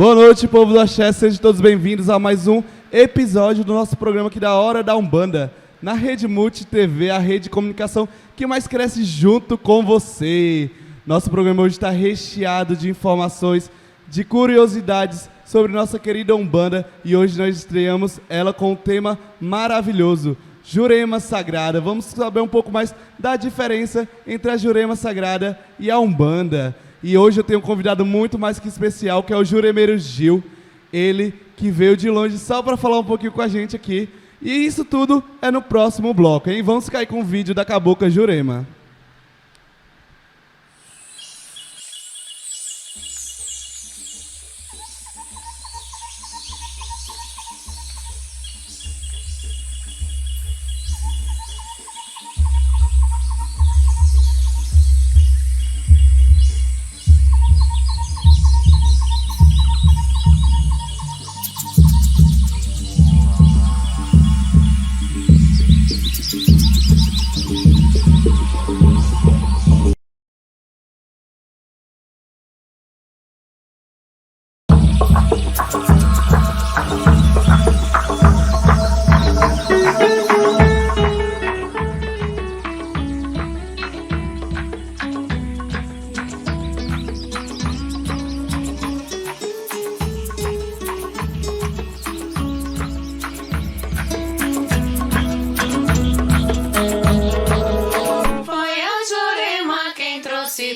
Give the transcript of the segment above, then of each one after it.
Boa noite, povo do Axé, sejam todos bem-vindos a mais um episódio do nosso programa aqui da Hora da Umbanda, na Rede Multi TV, a rede de comunicação que mais cresce junto com você. Nosso programa hoje está recheado de informações, de curiosidades sobre nossa querida Umbanda, e hoje nós estreamos ela com um tema maravilhoso, Jurema Sagrada. Vamos saber um pouco mais da diferença entre a Jurema Sagrada e a Umbanda. E hoje eu tenho um convidado muito mais que especial, que é o Juremeiro Gil. Ele que veio de longe só para falar um pouquinho com a gente aqui. E isso tudo é no próximo bloco, hein? Vamos ficar aí com o vídeo da Cabocla Jurema.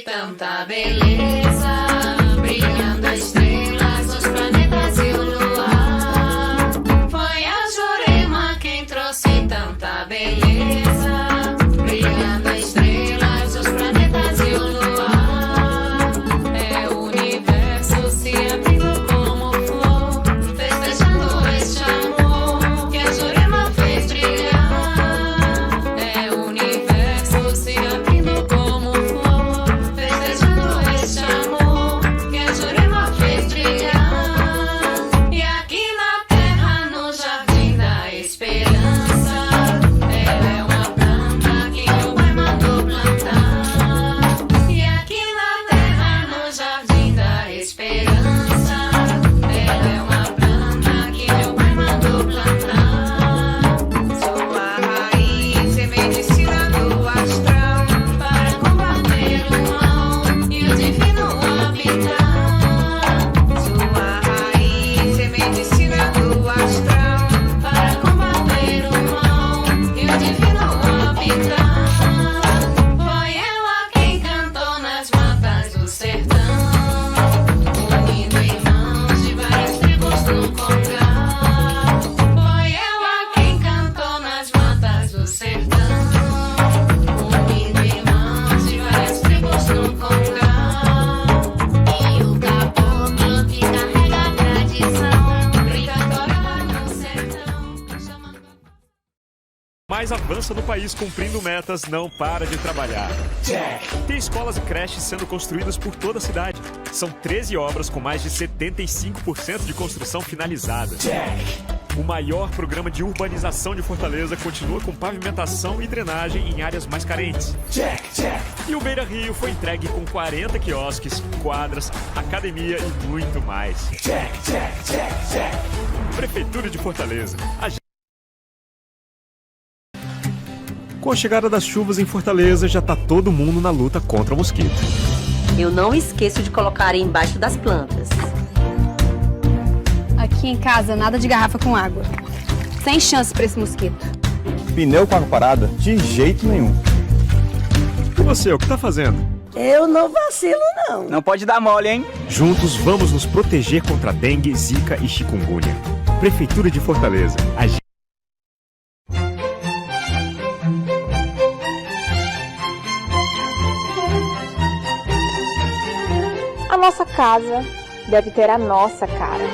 Tanta beleza, brilhando as estrelas, os planetas e o luar. Foi a Jurema quem trouxe tanta beleza, brilhando as estrelas, os planetas e o luar. É o universo se abrindo como flor, festejando este amor que a Jurema fez brilhar. É o universo se abrindo como flor, este amor que a Jurema fez brilhar. E aqui na terra, no jardim da esperança, ela é uma planta que meu pai mandou plantar. E aqui na terra, no jardim da esperança, ela é uma planta que meu pai mandou plantar. Sua raiz é medicina do astral para combater o mal e o divino habitar. Sua raiz é medicina do astral para combater o mal e o divino habitar. Foi ela quem cantou nas matas do sertão, unindo irmãos de várias tribos no congá. Foi ela quem cantou nas matas do sertão, unindo irmãos de várias tribos no congá. E o caboclo que carrega a tradição, brincadeira lá no sertão, chamando... Mais avança no país cumprindo metas, não para de trabalhar. Tem escolas e creches sendo construídas por toda a cidade. São 13 obras com mais de 75% de construção finalizada. O maior programa de urbanização de Fortaleza continua com pavimentação e drenagem em áreas mais carentes. E o Beira Rio foi entregue com 40 quiosques, quadras, academia e muito mais. Prefeitura de Fortaleza. Com a chegada das chuvas em Fortaleza, já tá todo mundo na luta contra o mosquito. Eu não esqueço de colocar areia embaixo das plantas. Aqui em casa, nada de garrafa com água. Sem chance pra esse mosquito. Pneu com água parada? De jeito nenhum. E você, o que tá fazendo? Eu não vacilo, não. Não pode dar mole, hein? Juntos vamos nos proteger contra dengue, zika e chikungunya. Prefeitura de Fortaleza. A nossa casa deve ter a nossa cara.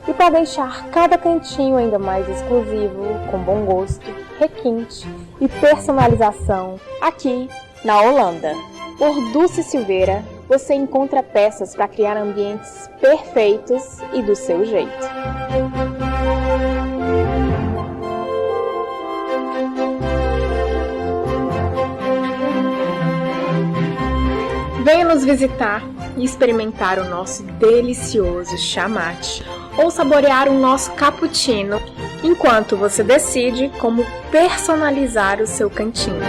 E para deixar cada cantinho ainda mais exclusivo, com bom gosto, requinte e personalização, aqui na Holanda, por Dulce Silveira, você encontra peças para criar ambientes perfeitos e do seu jeito. nos visitar e experimentar o nosso delicioso chamate ou saborear o nosso cappuccino, enquanto você decide como personalizar o seu cantinho.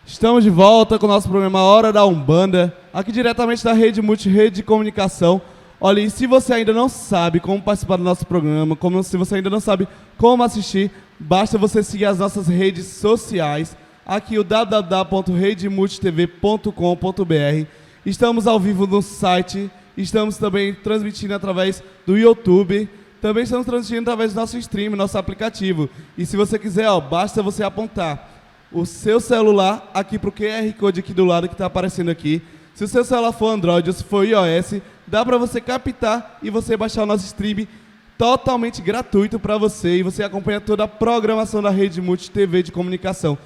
Estamos de volta com o nosso programa Hora da Umbanda, aqui diretamente da Rede Multirede de Comunicação. Olha, e se você ainda não sabe como participar do nosso programa, se você ainda não sabe como assistir, basta você seguir as nossas redes sociais, aqui o www.redemultitv.com.br. Estamos ao vivo no site, estamos também transmitindo através do YouTube, também estamos transmitindo através do nosso stream, nosso aplicativo. E se você quiser, basta você apontar o seu celular aqui para o QR Code aqui do lado que está aparecendo aqui. Se o seu celular for Android ou se for iOS, dá para você captar e você baixar o nosso stream totalmente gratuito para você. E você acompanha toda a programação da Rede Multi TV de Comunicação.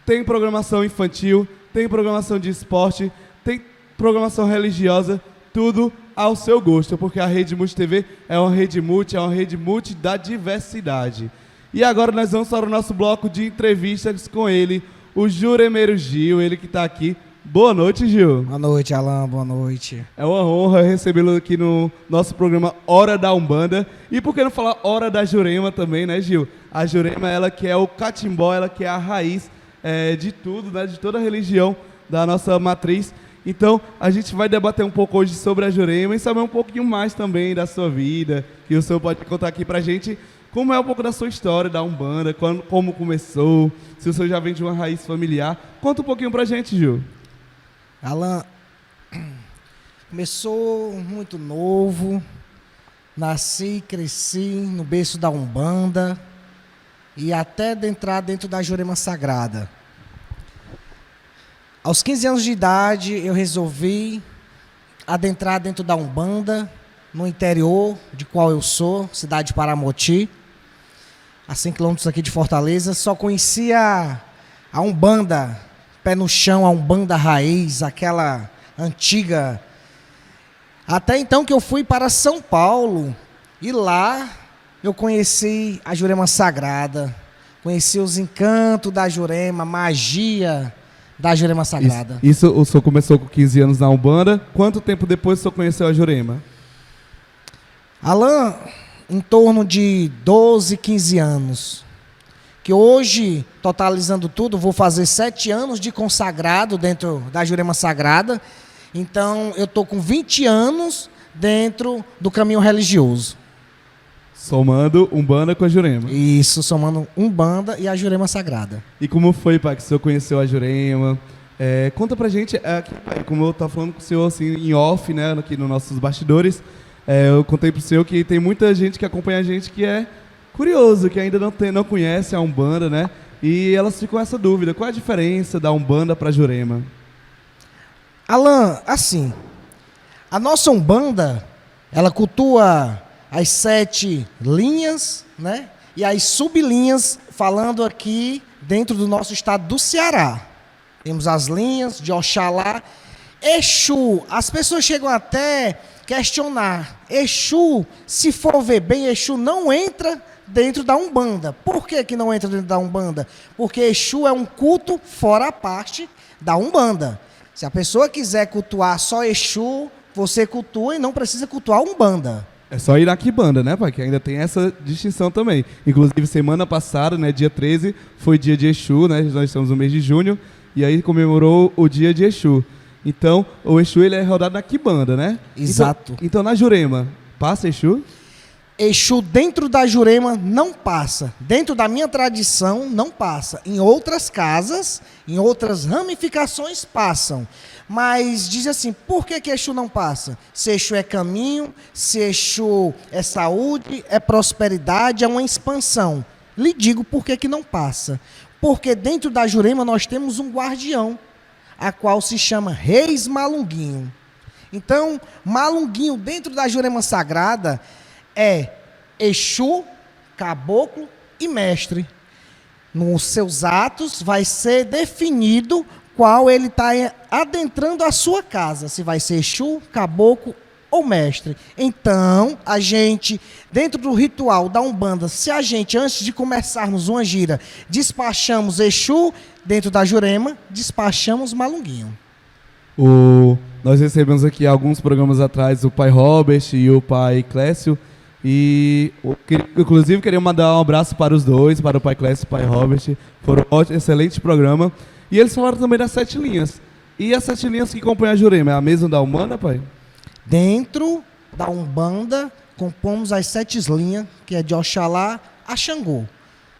Tem programação infantil, tem programação de esporte, tem programação religiosa, tudo ao seu gosto, porque a Rede Multi TV é uma rede multi da diversidade. E agora nós vamos para o nosso bloco de entrevistas com ele, o Juremeiro Gil, ele que está aqui. Boa noite, Gil. Boa noite, Alan, boa noite. É uma honra recebê-lo aqui no nosso programa Hora da Umbanda. E por que não falar Hora da Jurema também, né, Gil? A Jurema, ela que é o catimbó, ela que é a raiz de tudo, né, de toda a religião da nossa matriz. Então, a gente vai debater um pouco hoje sobre a Jurema e saber um pouquinho mais também da sua vida, que o senhor pode contar aqui pra gente. Como é um pouco da sua história da Umbanda, como começou, se o senhor já vem de uma raiz familiar. Conta um pouquinho pra gente, Gil. Alan, começou muito novo, nasci e cresci no berço da Umbanda e até de entrar dentro da Jurema Sagrada. Aos 15 anos de idade, eu resolvi adentrar dentro da Umbanda, no interior de qual eu sou, cidade de Paramoti, a 100 quilômetros aqui de Fortaleza. Só conhecia a Umbanda, pé no chão, a Umbanda raiz, aquela antiga. Até então que eu fui para São Paulo e lá eu conheci a Jurema Sagrada, conheci os encantos da Jurema, magia da Jurema Sagrada. Isso o senhor começou com 15 anos na Umbanda. Quanto tempo depois o senhor conheceu a Jurema? Alan, em torno de 12, 15 anos. Que hoje, totalizando tudo, vou fazer 7 anos de consagrado dentro da Jurema Sagrada. Então, eu estou com 20 anos dentro do caminho religioso. Somando Umbanda com a Jurema. Isso, somando Umbanda e a Jurema Sagrada. E como foi, pai, que o senhor conheceu a Jurema? Conta pra gente, como eu estava falando com o senhor assim, em off, né, aqui nos nossos bastidores, eu contei pro senhor que tem muita gente que acompanha a gente que é curioso, que ainda não conhece a Umbanda, né? E elas ficam com essa dúvida, qual é a diferença da Umbanda pra Jurema? Alan, assim, a nossa Umbanda, ela cultua as 7 linhas, né? E as sublinhas, falando aqui dentro do nosso estado do Ceará. Temos as linhas de Oxalá, Exu. As pessoas chegam até questionar. Exu, se for ver bem, Exu não entra dentro da Umbanda. Por que que não entra dentro da Umbanda? Porque Exu é um culto fora a parte da Umbanda. Se a pessoa quiser cultuar só Exu, você cultua e não precisa cultuar a Umbanda. É só ir na Quibanda, né, pai? Que ainda tem essa distinção também. Inclusive, semana passada, né, dia 13, foi dia de Exu, né? Nós estamos no mês de junho, e aí comemorou o dia de Exu. Então, o Exu, ele é rodado na Quibanda, né? Exato. Então, na Jurema, passa Exu? Exu dentro da Jurema não passa. Dentro da minha tradição, não passa. Em outras casas, em outras ramificações, passam. Mas diz assim, por que que Exu não passa? Se Exu é caminho, se Exu é saúde, é prosperidade, é uma expansão. Lhe digo por que não passa. Porque dentro da Jurema nós temos um guardião, a qual se chama Reis Malunguinho. Então, Malunguinho dentro da Jurema Sagrada é Exu, caboclo e mestre. Nos seus atos vai ser definido qual ele está adentrando a sua casa, se vai ser Exu, caboclo ou mestre. Então, a gente, dentro do ritual da Umbanda, se a gente, antes de começarmos uma gira, despachamos Exu, dentro da Jurema, despachamos Malunguinho. Nós recebemos aqui alguns programas atrás o pai Robert e o pai Clécio, e inclusive queria mandar um abraço para os dois, para o pai Clécio e o pai Robert. Foram um excelente programa. E eles falaram também das 7 linhas. E as 7 linhas que compõem a Jurema, é a mesma da Umbanda, pai? Dentro da Umbanda, compomos as 7 linhas, que é de Oxalá a Xangô.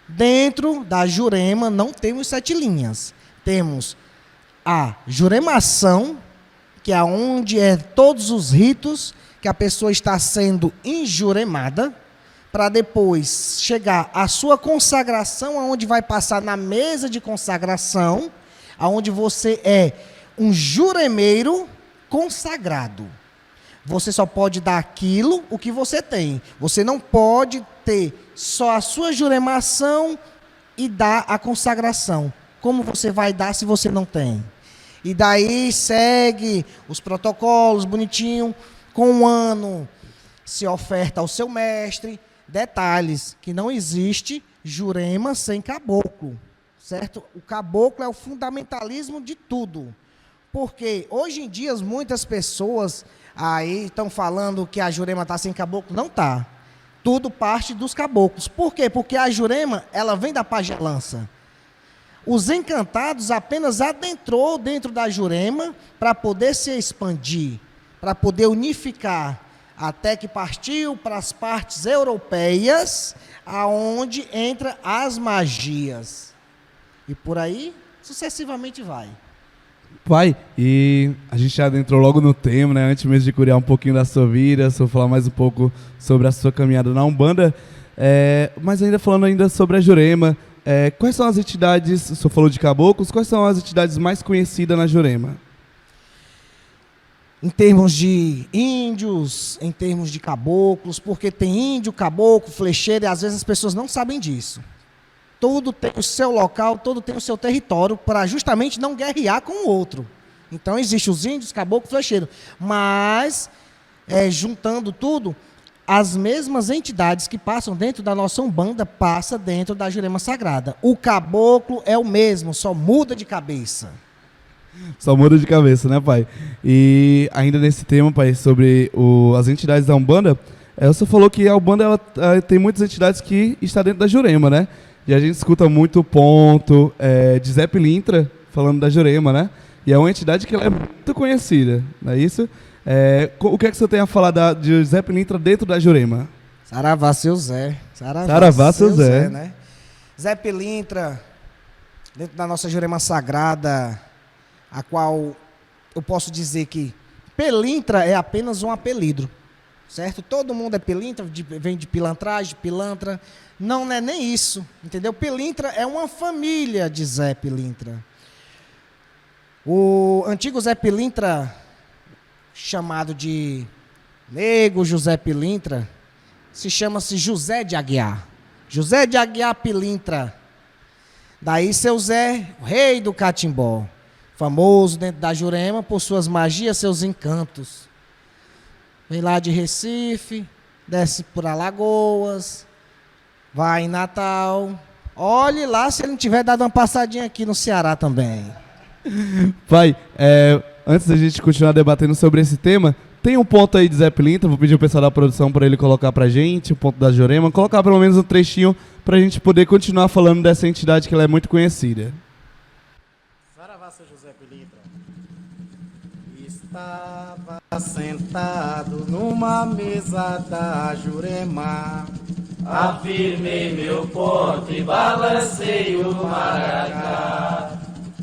Dentro da Jurema, não temos 7 linhas. Temos a Juremação, que é onde todos os ritos que a pessoa está sendo enjuremada, para depois chegar à sua consagração, aonde vai passar na mesa de consagração, aonde você é um juremeiro consagrado. Você só pode dar aquilo o que você tem. Você não pode ter só a sua juremação e dar a consagração. Como você vai dar se você não tem? E daí segue os protocolos bonitinho. Com um ano se oferta ao seu mestre. Detalhes, que não existe Jurema sem caboclo, certo? O caboclo é o fundamentalismo de tudo. Porque hoje em dia muitas pessoas aí estão falando que a Jurema está sem caboclo. Não está. Tudo parte dos caboclos. Por quê? Porque a Jurema, ela vem da pagelança. Os encantados apenas adentrou dentro da Jurema para poder se expandir, para poder unificar, até que partiu para as partes europeias, aonde entra as magias. E por aí, sucessivamente vai. Pai, e a gente já entrou logo no tema, né? Antes mesmo de curiar um pouquinho da sua vida, só falar mais um pouco sobre a sua caminhada na Umbanda. Mas ainda falando ainda sobre a Jurema, quais são as entidades, o senhor falou de caboclos, quais são as entidades mais conhecidas na Jurema? Em termos de índios, em termos de caboclos, porque tem índio, caboclo, flecheiro, e às vezes as pessoas não sabem disso. Tudo tem o seu local, tudo tem o seu território, para justamente não guerrear com o outro. Então, existem os índios, caboclo, flecheiro. Mas, juntando tudo, as mesmas entidades que passam dentro da nossa Umbanda, passam dentro da Jurema Sagrada. O caboclo é o mesmo, só muda de cabeça. Só muda de cabeça, né, pai? E ainda nesse tema, pai, sobre as entidades da Umbanda, você falou que a Umbanda ela tem muitas entidades que estão dentro da Jurema, né? E a gente escuta muito o ponto de Zé Pilintra falando da Jurema, né? E é uma entidade que ela é muito conhecida, não é isso? O que é que você tem a falar de Zé Pilintra dentro da Jurema? Saravá, seu Zé. Saravá, seu Zé. Né? Zé Pilintra, dentro da nossa Jurema Sagrada, a qual eu posso dizer que Pelintra é apenas um apelido, certo? Todo mundo é Pelintra, vem de pilantragem, pilantra. Não é nem isso, entendeu? Pelintra é uma família de Zé Pilintra. O antigo Zé Pilintra, chamado de Nego José Pilintra, se chama-se José de Aguiar. José de Aguiar Pilintra. Daí seu Zé, o rei do catimbó, famoso dentro da Jurema por suas magias, seus encantos. Vem lá de Recife, desce por Alagoas, vai em Natal. Olhe lá se ele não tiver dado uma passadinha aqui no Ceará também. Pai, antes da gente continuar debatendo sobre esse tema, tem um ponto aí de Zé Pilintra, vou pedir o pessoal da produção para ele colocar pra gente, o ponto da Jurema, colocar pelo menos um trechinho pra gente poder continuar falando dessa entidade que ela é muito conhecida. Saravá, seu José Pilintra. Estava sentado numa mesa da Jurema, afirmei meu ponto e balancei o maracá.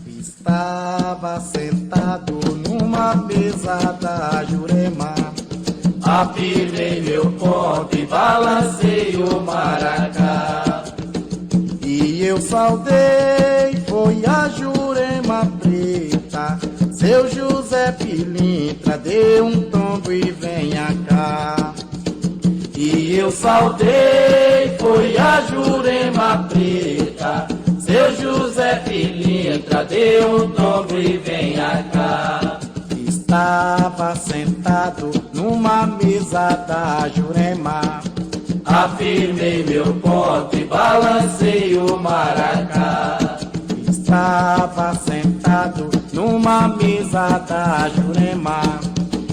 Estava sentado numa mesa da Jurema, afirmei meu ponto e balancei o maracá. eu saudei, foi a Jurema preta. Seu José Pilintra, dê um tombo e venha cá. E eu saudei, foi a Jurema preta. Seu José Pilintra, dê um tombo e venha cá. Estava sentado numa mesa da Jurema. Afirmei meu ponto e balancei o maracá. Estava sentado numa mesa da Jurema.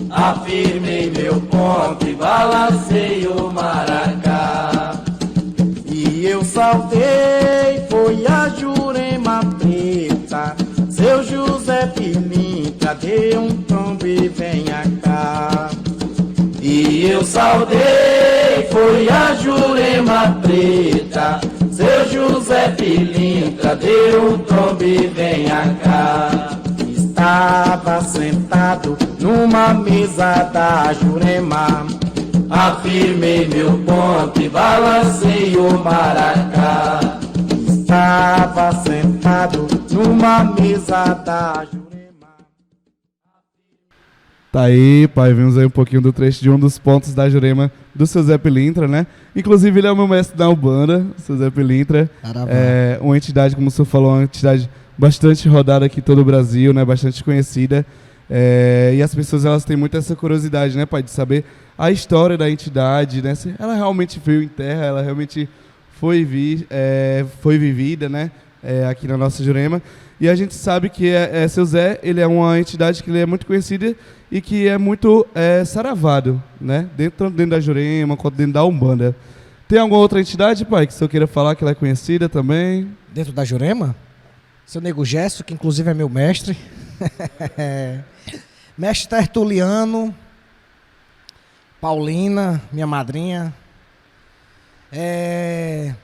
Afirmei meu ponto e balancei o maracá. E eu saudei, foi a Jurema preta. Seu José Pilintra, dê um tombo e venha cá. E eu saudei, foi a Jurema preta. Seu José Pilintra, dê um tombo e venha cá. Estava sentado numa mesa da Jurema. Afirmei meu ponto e balancei o maracá. Estava sentado numa mesa da Jurema. Tá aí, pai, vimos aí um pouquinho do trecho de um dos pontos da Jurema do seu Zé Pilintra, né? Inclusive ele é o meu mestre da Umbanda, o seu Zé Pilintra. É uma entidade, como o senhor falou, uma entidade bastante rodada aqui em todo o Brasil, né? Bastante conhecida. E as pessoas, elas têm muito essa curiosidade, né, pai, de saber a história da entidade, né? Se ela realmente veio em terra, ela realmente foi vivida, né? Aqui na nossa Jurema. E a gente sabe que seu Zé, ele é uma entidade que ele é muito conhecida e que é muito saravado, né? Dentro da Jurema, quanto dentro da Umbanda. Tem alguma outra entidade, pai, que o senhor queira falar que ela é conhecida também? Dentro da Jurema? Seu Nego Gesso, que inclusive é meu mestre. Mestre Tertuliano. Paulina, minha madrinha.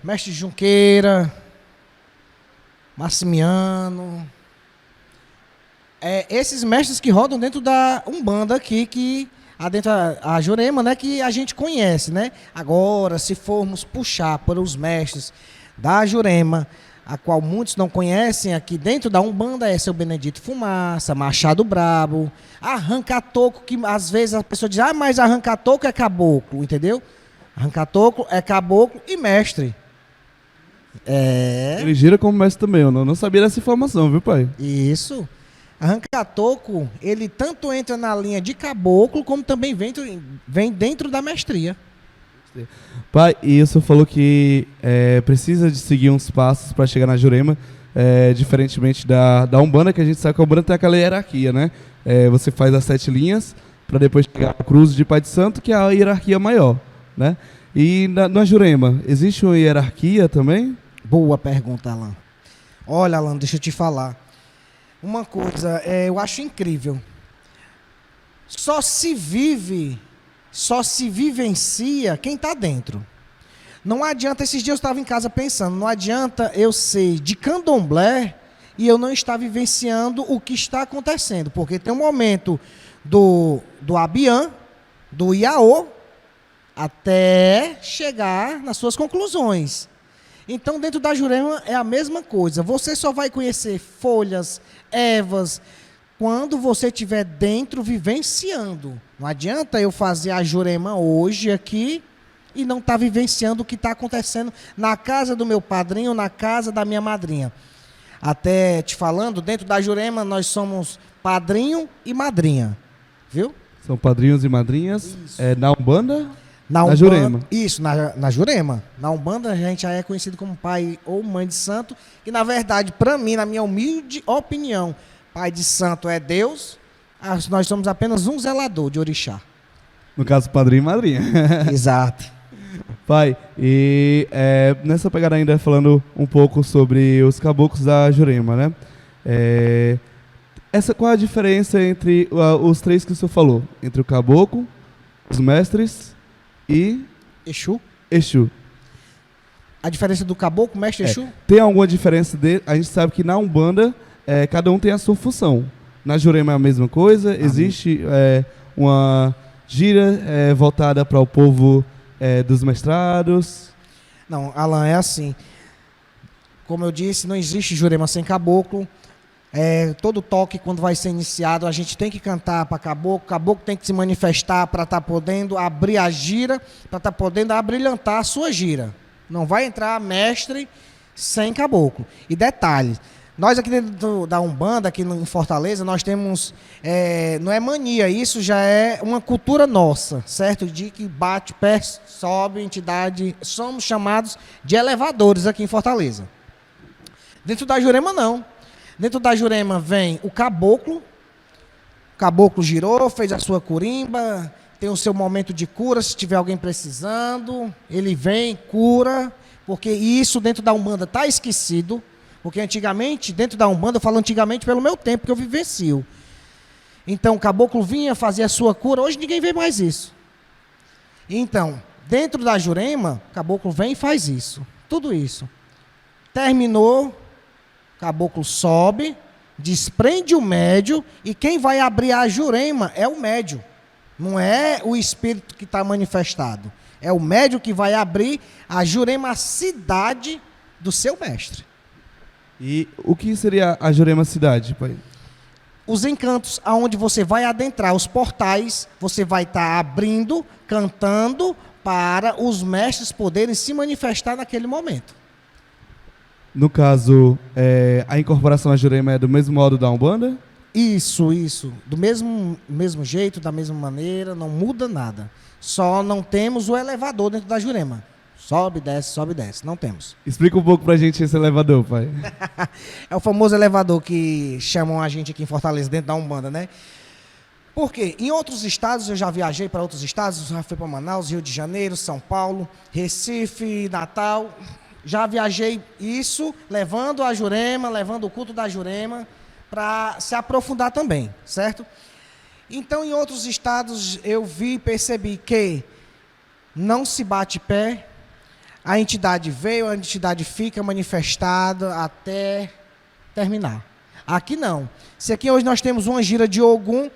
Mestre Junqueira. Maximiano. Esses mestres que rodam dentro da Umbanda aqui, que dentro a Jurema, né, que a gente conhece, né? Agora, se formos puxar para os mestres da Jurema, a qual muitos não conhecem, aqui dentro da Umbanda é seu Benedito Fumaça, Machado Brabo, Arranca-Toco, que às vezes a pessoa diz, mas Arranca-Toco é caboclo, entendeu? Arranca-Toco é caboclo e mestre. Ele gira como mestre também, eu não sabia dessa informação, viu, pai? Isso. Arranca-Toco, ele tanto entra na linha de caboclo, como também vem dentro da mestria. Pai, e o senhor falou que precisa de seguir uns passos para chegar na Jurema, diferentemente da Umbanda, que a gente sabe que a Umbanda tem aquela hierarquia, né? Você faz as 7 linhas, para depois chegar a cruz de Pai de Santo, que é a hierarquia maior, né? E na Jurema, existe uma hierarquia também? Boa pergunta, Alan. Olha, Alan, deixa eu te falar. Uma coisa, eu acho incrível. Só se vivencia quem está dentro. Não adianta, esses dias eu estava em casa pensando, não adianta eu ser de candomblé e eu não estar vivenciando o que está acontecendo. Porque tem um momento do Abian, do Iaô, até chegar nas suas conclusões. Então, dentro da Jurema é a mesma coisa. Você só vai conhecer folhas, ervas, quando você estiver dentro vivenciando. Não adianta eu fazer a Jurema hoje aqui e não estar vivenciando o que está acontecendo na casa do meu padrinho ou na casa da minha madrinha. Até te falando, dentro da Jurema nós somos padrinho e madrinha. Viu? São padrinhos e madrinhas. Na Umbanda? Na Jurema. Isso, na Jurema. Na Umbanda a gente já é conhecido como pai ou mãe de santo, que na verdade, para mim, na minha humilde opinião, pai de santo é Deus, nós somos apenas um zelador de orixá. No caso, padrinho e madrinha. Exato. Pai, e nessa pegada ainda falando um pouco sobre os caboclos da Jurema, né? Qual a diferença entre os 3 que o senhor falou? Entre o caboclo, os mestres e Exu. A diferença do caboclo, mestre Exu? Tem alguma diferença dele? A gente sabe que na Umbanda, cada um tem a sua função. Na Jurema é a mesma coisa? Existe uma gira voltada para o povo dos mestrados? Não, Alan, é assim. Como eu disse, não existe Jurema sem caboclo. Todo toque, quando vai ser iniciado, a gente tem que cantar para caboclo. Caboclo tem que se manifestar para estar podendo abrir a gira, para estar podendo abrilhantar a sua gira. Não vai entrar mestre sem caboclo. E detalhe, nós aqui dentro da Umbanda, aqui em Fortaleza, nós temos, não é mania, isso já é uma cultura nossa, certo? De que bate, pé, sobe, entidade, somos chamados de elevadores aqui em Fortaleza. Dentro da Jurema, não. Dentro da Jurema vem o caboclo girou, fez a sua curimba, tem o seu momento de cura, se tiver alguém precisando, ele vem, cura, porque isso dentro da Umbanda está esquecido, porque antigamente, dentro da Umbanda, eu falo antigamente pelo meu tempo que eu vivencio. Então, o caboclo vinha fazer a sua cura, hoje ninguém vê mais isso. Então, dentro da Jurema, o caboclo vem e faz isso, tudo isso. Terminou, caboclo sobe, desprende o médio, e quem vai abrir a Jurema é o médio. Não é o espírito que está manifestado. É o médio que vai abrir a Jurema cidade do seu mestre. E o que seria a Jurema cidade, pai? Os encantos, aonde você vai adentrar, os portais, você vai estar abrindo, cantando, para os mestres poderem se manifestar naquele momento. No caso, a incorporação à Jurema é do mesmo modo da Umbanda? Isso. Do mesmo jeito, da mesma maneira, não muda nada. Só não temos o elevador dentro da Jurema. Sobe, desce, não temos. Explica um pouco pra gente esse elevador, pai. É o famoso elevador que chamam a gente aqui em Fortaleza, dentro da Umbanda, né? Porque em outros estados, eu já viajei para outros estados, já fui para Manaus, Rio de Janeiro, São Paulo, Recife, Natal. Já viajei isso, levando a Jurema, levando o culto da Jurema, para se aprofundar também, certo? Então, em outros estados, eu vi e percebi que não se bate pé, a entidade veio, a entidade fica manifestada até terminar. Aqui não. Se aqui hoje nós temos uma gira de Ogum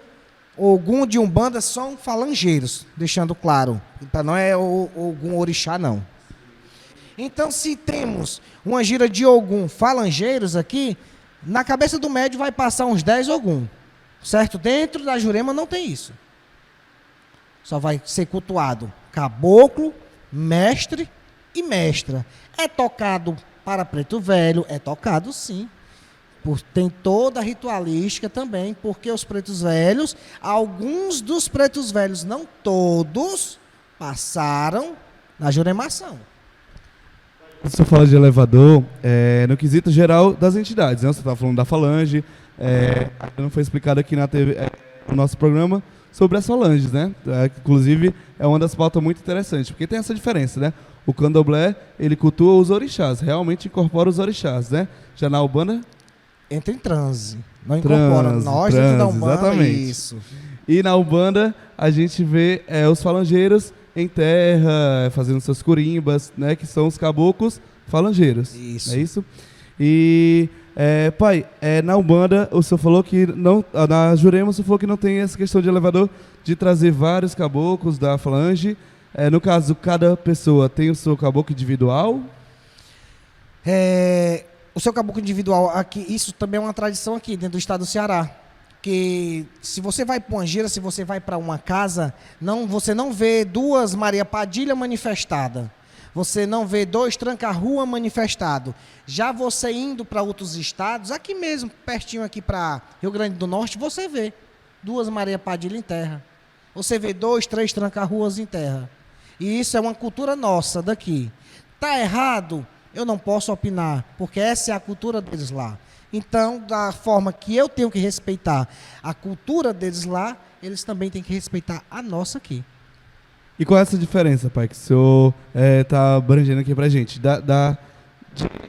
de Umbanda são falangeiros, deixando claro, não é Ogum orixá, não. Então, se temos uma gira de Ogum falangeiros aqui, na cabeça do médio vai passar uns 10 Ogum, certo? Dentro da Jurema não tem isso. Só vai ser cultuado caboclo, mestre e mestra. É tocado para preto velho? É tocado sim. Tem toda a ritualística também, porque os pretos velhos, alguns dos pretos velhos, não todos, passaram na juremação. Você fala de elevador, no quesito geral das entidades, né? Você estava falando da falange, não foi explicado aqui na TV, no nosso programa, sobre as falanges, né? Inclusive, é uma das pautas muito interessantes, porque tem essa diferença, né? O candomblé, ele cultua os orixás, realmente incorpora os orixás, né? Já na Umbanda... Entra em transe, não incorpora. Nós dentro da Umbanda, exatamente. Isso. E na Umbanda, a gente vê os falangeiros em terra, fazendo suas curimbas, né, que são os caboclos falangeiros. Isso. É isso? E, pai, na Umbanda, o senhor falou que não, na Jurema, o senhor falou que não tem essa questão de elevador, de trazer vários caboclos da falange. No caso, cada pessoa tem o seu caboclo individual? O seu caboclo individual, aqui, isso também é uma tradição aqui dentro do estado do Ceará. Que se você vai para uma gira, se você vai para uma casa, você não vê 2 Maria Padilha manifestada. Você não vê 2 Tranca-Rua manifestado. Já você indo para outros estados, aqui mesmo, pertinho aqui para Rio Grande do Norte, você vê 2 Maria Padilha em terra. Você vê 2, 3 Tranca-Ruas em terra. E isso é uma cultura nossa daqui. Tá errado? Eu não posso opinar, porque essa é a cultura deles lá. Então, da forma que eu tenho que respeitar a cultura deles lá, eles também têm que respeitar a nossa aqui. E qual é essa diferença, pai, que o senhor está abrangendo aqui pra gente? De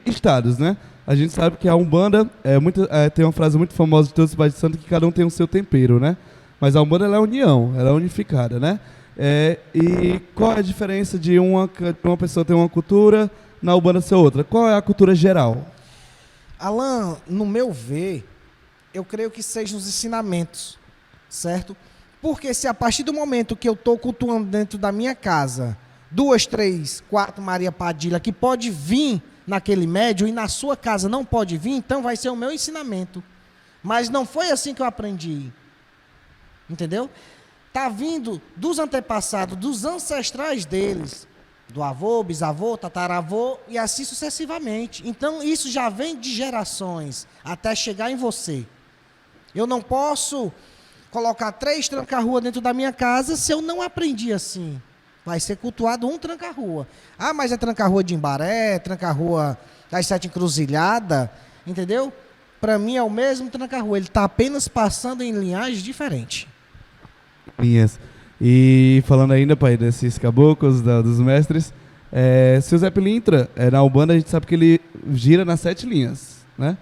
estados, né? A gente sabe que a Umbanda tem uma frase muito famosa de todos os pais de santo, que cada um tem o seu tempero, né? Mas a Umbanda, ela é união, ela é unificada, né? E qual é a diferença de uma pessoa ter uma cultura, na Umbanda ser outra? Qual é a cultura geral? Alan, no meu ver, eu creio que sejam os ensinamentos, certo? Porque se a partir do momento que eu estou cultuando dentro da minha casa 2, 3, 4 Maria Padilha, que pode vir naquele médium e na sua casa não pode vir, então vai ser o meu ensinamento. Mas não foi assim que eu aprendi. Entendeu? Está vindo dos antepassados, dos ancestrais deles, do avô, bisavô, tataravô e assim sucessivamente. Então isso já vem de gerações até chegar em você. Eu não posso colocar 3 tranca-rua dentro da minha casa se eu não aprendi assim. Vai ser cultuado um tranca-rua. Ah, mas é tranca-rua de Imbaré, tranca-rua das 7 Encruzilhadas, entendeu? Para mim é o mesmo tranca-rua, ele está apenas passando em linhagens diferentes. Linhas. E falando ainda, pai, desses caboclos, dos mestres, se o Zé Pilintra, na Umbanda, a gente sabe que ele gira nas 7 linhas, né?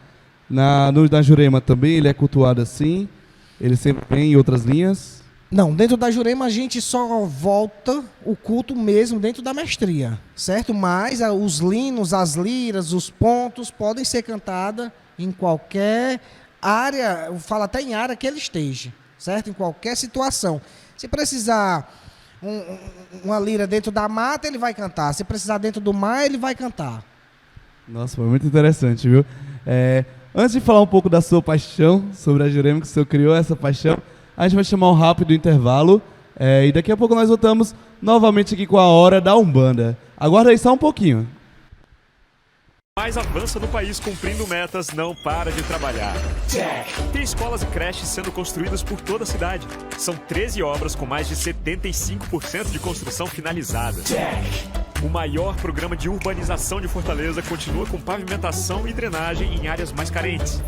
Na Jurema também ele é cultuado assim, ele sempre vem em outras linhas. Não, dentro da Jurema a gente só volta o culto mesmo dentro da mestria, certo? Mas os linos, as liras, os pontos podem ser cantados em qualquer área, eu falo até em área que ele esteja, certo? Em qualquer situação. Se precisar uma lira dentro da mata, ele vai cantar. Se precisar dentro do mar, ele vai cantar. Nossa, foi muito interessante, viu? Antes de falar um pouco da sua paixão sobre a Jurema, que o senhor criou essa paixão, a gente vai chamar um rápido intervalo e daqui a pouco nós voltamos novamente aqui com a Hora da Umbanda. Aguarda aí só um pouquinho. Mais avança no país cumprindo metas, não para de trabalhar. Tem escolas e creches sendo construídas por toda a cidade. São 13 obras com mais de 75% de construção finalizada. O maior programa de urbanização de Fortaleza continua com pavimentação e drenagem em áreas mais carentes.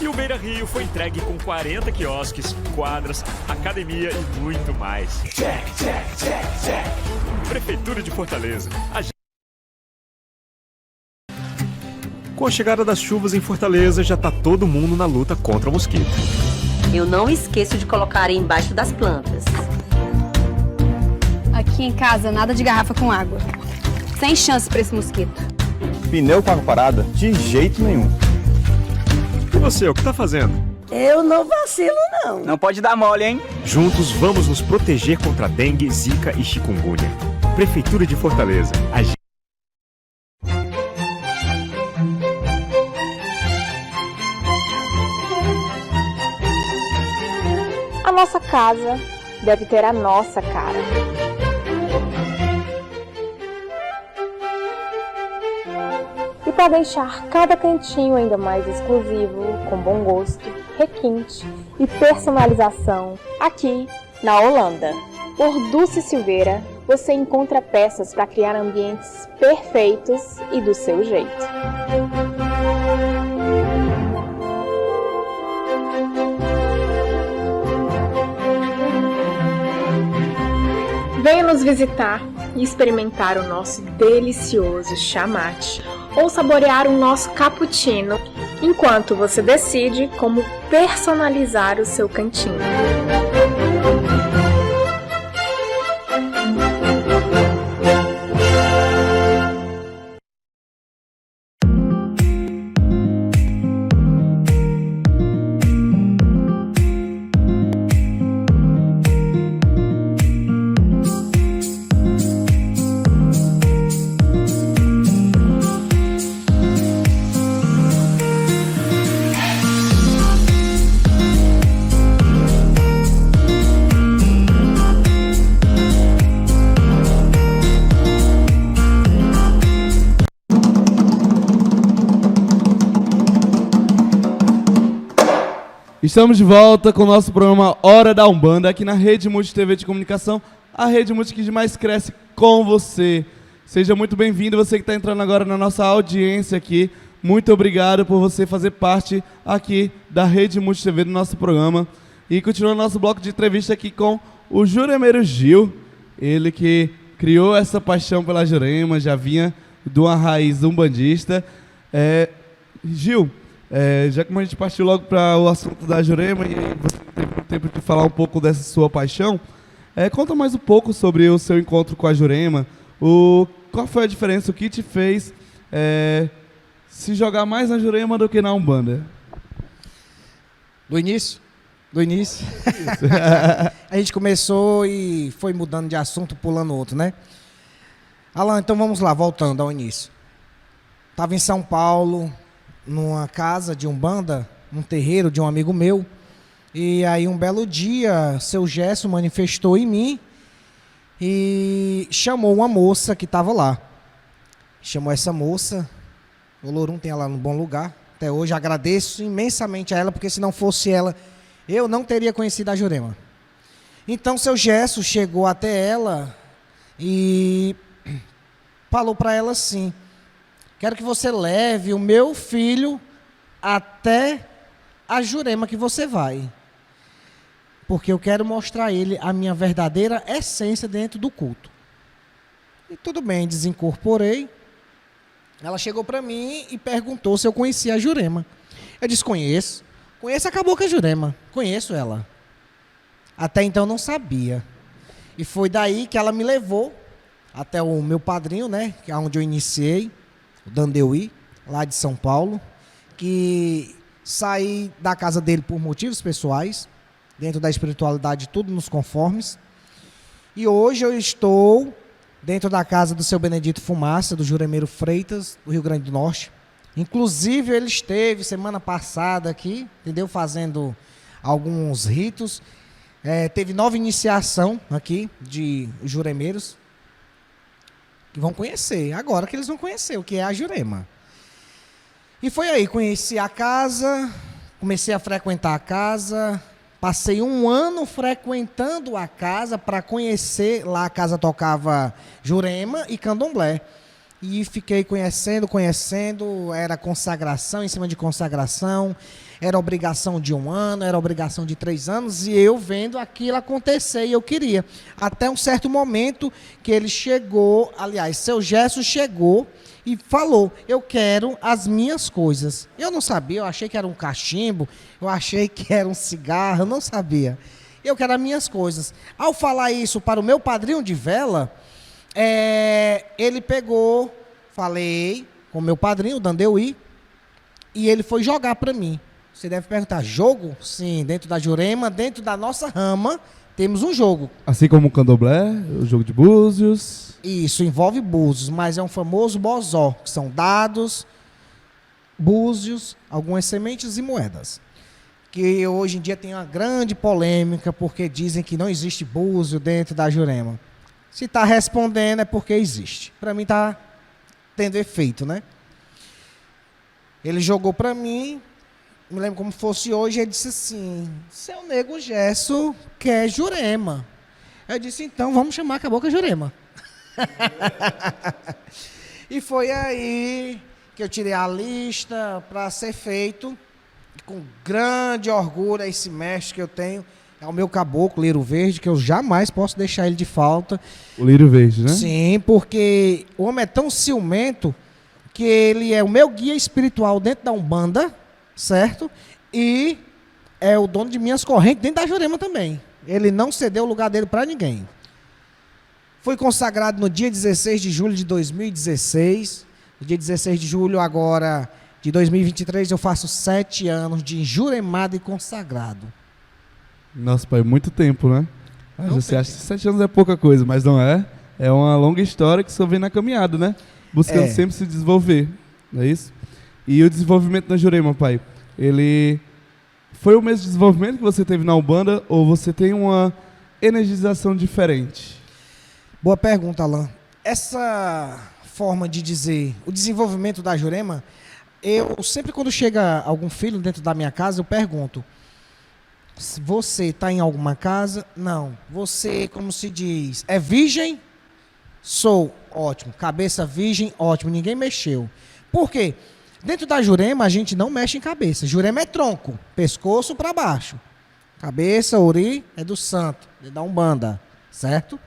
E o Beira Rio foi entregue com 40 quiosques, quadras, academia e muito mais. Prefeitura de Fortaleza. Com a chegada das chuvas em Fortaleza, já tá todo mundo na luta contra o mosquito. Eu não esqueço de colocar areia embaixo das plantas. Aqui em casa, nada de garrafa com água. Sem chance para esse mosquito. Pneu com água parada? De jeito nenhum. E você, o que tá fazendo? Eu não vacilo, não. Não pode dar mole, hein? Juntos vamos nos proteger contra dengue, zika e chikungunya. Prefeitura de Fortaleza. A nossa casa deve ter a nossa cara. E para deixar cada cantinho ainda mais exclusivo, com bom gosto, requinte e personalização, aqui na Holanda, por Dulce Silveira, você encontra peças para criar ambientes perfeitos e do seu jeito. Venha nos visitar e experimentar o nosso delicioso chamate ou saborear o nosso cappuccino, enquanto você decide como personalizar o seu cantinho. Estamos de volta com o nosso programa Hora da Umbanda, aqui na Rede Multi TV de Comunicação, a Rede Multi que mais cresce com você. Seja muito bem-vindo, você que está entrando agora na nossa audiência aqui. Muito obrigado por você fazer parte aqui da Rede Multi TV do nosso programa. E continuando nosso bloco de entrevista aqui com o Juremeiro Gil, ele que criou essa paixão pela Jurema, já vinha de uma raiz umbandista. Gil, já que a gente partiu logo para o assunto da Jurema e você teve tempo de falar um pouco dessa sua paixão, conta mais um pouco sobre o seu encontro com a Jurema, qual foi a diferença, o que te fez se jogar mais na Jurema do que na Umbanda? Do início. A gente começou e foi mudando de assunto, pulando outro, né? Alan, então vamos lá, voltando ao início. Estava em São Paulo, numa casa de umbanda, num terreiro de um amigo meu. E aí um belo dia, seu Gesso manifestou em mim e chamou uma moça que estava lá. Chamou essa moça, o Lorum tem ela no bom lugar. Até hoje agradeço imensamente a ela, porque se não fosse ela, eu não teria conhecido a Jurema. Então seu Gesso chegou até ela e falou para ela assim: quero que você leve o meu filho até a Jurema que você vai. Porque eu quero mostrar a ele a minha verdadeira essência dentro do culto. E tudo bem, desincorporei. Ela chegou para mim e perguntou se eu conhecia a Jurema. Eu disse: conheço. Conheço a Cabocla Jurema. Conheço ela. Até então não sabia. E foi daí que ela me levou até o meu padrinho, né? Que é onde eu iniciei, o Dandeuí, lá de São Paulo. Que saí da casa dele por motivos pessoais. Dentro da espiritualidade, tudo nos conformes. E hoje eu estou dentro da casa do seu Benedito Fumaça, do Juremeiro Freitas, do Rio Grande do Norte. Inclusive, ele esteve semana passada aqui, entendeu? Fazendo alguns ritos. Teve nova iniciação aqui de juremeiros, que vão conhecer. Agora que eles vão conhecer o que é a Jurema. E foi aí, conheci a casa, comecei a frequentar a casa. Passei 1 ano frequentando a casa para conhecer. Lá a casa tocava Jurema e Candomblé. E fiquei conhecendo. Era consagração em cima de consagração. Era obrigação de 1 ano, era obrigação de 3 anos. E eu vendo aquilo acontecer e eu queria. Até um certo momento que ele chegou, aliás, seu Gesso chegou e falou: eu quero as minhas coisas. Eu não sabia, eu achei que era um cachimbo, eu achei que era um cigarro, eu não sabia. Eu quero as minhas coisas. Ao falar isso para o meu padrinho de vela, ele pegou, falei com o meu padrinho, o Dandeuí, e ele foi jogar para mim. Você deve perguntar: jogo? Sim, dentro da Jurema, dentro da nossa rama, temos um jogo. Assim como o Candomblé, o jogo de búzios. Isso, envolve búzios, mas é um famoso bozó, que são dados, búzios, algumas sementes e moedas. Que hoje em dia tem uma grande polêmica, porque dizem que não existe búzio dentro da Jurema. Se está respondendo é porque existe. Para mim está tendo efeito, né? Ele jogou para mim, me lembro como fosse hoje, ele disse assim: seu nego Gesso quer Jurema. Eu disse: então vamos chamar a Cabocla Jurema. E foi aí que eu tirei a lista para ser feito. Com grande orgulho, esse mestre que eu tenho é o meu caboclo, Lírio Verde, que eu jamais posso deixar ele de falta. O Lírio Verde, né? Sim, porque o homem é tão ciumento que ele é o meu guia espiritual dentro da Umbanda, certo? E é o dono de minhas correntes dentro da Jurema também. Ele não cedeu o lugar dele para ninguém. Fui consagrado no dia 16 de julho de 2016. No dia 16 de julho agora de 2023 eu faço 7 anos de juremado e consagrado. Nossa, pai, muito tempo, né? Você acha que 7 anos é pouca coisa, mas não é. É uma longa história que só vem na caminhada, né? Buscando sempre se desenvolver, não é isso? E o desenvolvimento na Jurema, pai, ele foi o mesmo desenvolvimento que você teve na Umbanda ou você tem uma energização diferente? Boa pergunta, Alan. Essa forma de dizer o desenvolvimento da Jurema, eu sempre quando chega algum filho dentro da minha casa, eu pergunto: você está em alguma casa? Não. Você, como se diz, é virgem? Sou. Ótimo. Cabeça virgem? Ótimo. Ninguém mexeu. Por quê? Dentro da Jurema a gente não mexe em cabeça. Jurema é tronco, pescoço para baixo. Cabeça, ori é do santo, é da Umbanda, certo?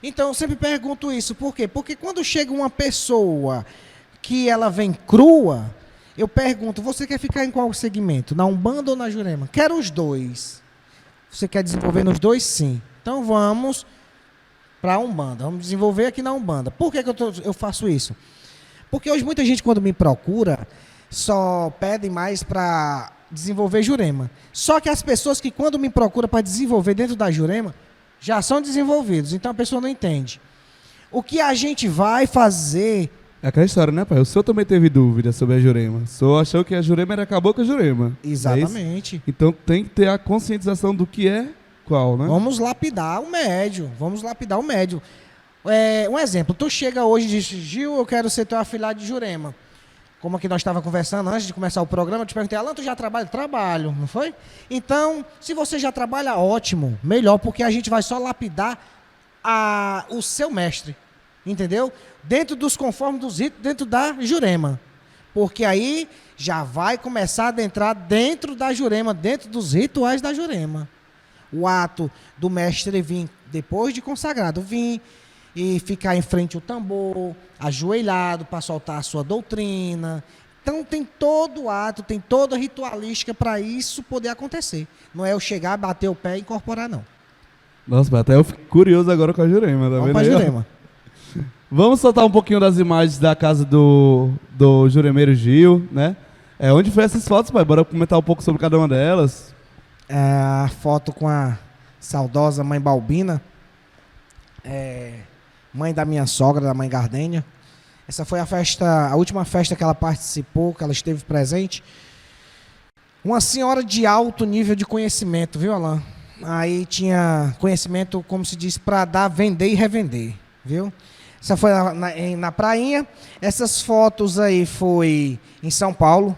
Então eu sempre pergunto isso, por quê? Porque quando chega uma pessoa que ela vem crua, eu pergunto: você quer ficar em qual segmento? Na Umbanda ou na Jurema? Quero os dois. Você quer desenvolver nos dois? Sim. Então vamos para a Umbanda, vamos desenvolver aqui na Umbanda. Por que eu faço isso? Porque hoje muita gente quando me procura só pedem mais para desenvolver Jurema. Só que as pessoas que quando me procuram para desenvolver dentro da Jurema já são desenvolvidos, então a pessoa não entende. O que a gente vai fazer É aquela história, né, pai? O senhor também teve dúvida sobre a Jurema. O senhor achou que a Jurema era acabou com a Jurema. Exatamente. Então tem que ter a conscientização do que é qual, né? Vamos lapidar o médio. Um exemplo, tu chega hoje e diz, Gil, eu quero ser teu afilhado de Jurema. Como aqui nós estávamos conversando antes de começar o programa, eu te perguntei, Alan, tu já trabalha? Trabalho, não foi? Então, se você já trabalha, ótimo, melhor, porque a gente vai só lapidar o seu mestre, entendeu? Dentro dos conformes dos ritos, dentro da Jurema. Porque aí já vai começar a adentrar dentro da Jurema, dentro dos rituais da Jurema. O ato do mestre vir, depois de consagrado, vir e ficar em frente ao tambor, ajoelhado para soltar a sua doutrina. Então tem todo o ato, tem toda a ritualística para isso poder acontecer. Não é eu chegar, bater o pé e incorporar, não. Nossa, até eu fico curioso agora com a Jurema. Tá Vamos vendo para a aí, ó? Jurema. Vamos soltar um pouquinho das imagens da casa do Juremeiro Gil, né? Onde foi essas fotos, pai? Bora comentar um pouco sobre cada uma delas. A foto com a saudosa mãe Balbina, mãe da minha sogra, da mãe Gardênia. Essa foi a última festa que ela participou, que ela esteve presente. Uma senhora de alto nível de conhecimento, viu, Alan? Aí tinha conhecimento, como se diz, para dar, vender e revender, viu? Essa foi na prainha. Essas fotos aí foi em São Paulo.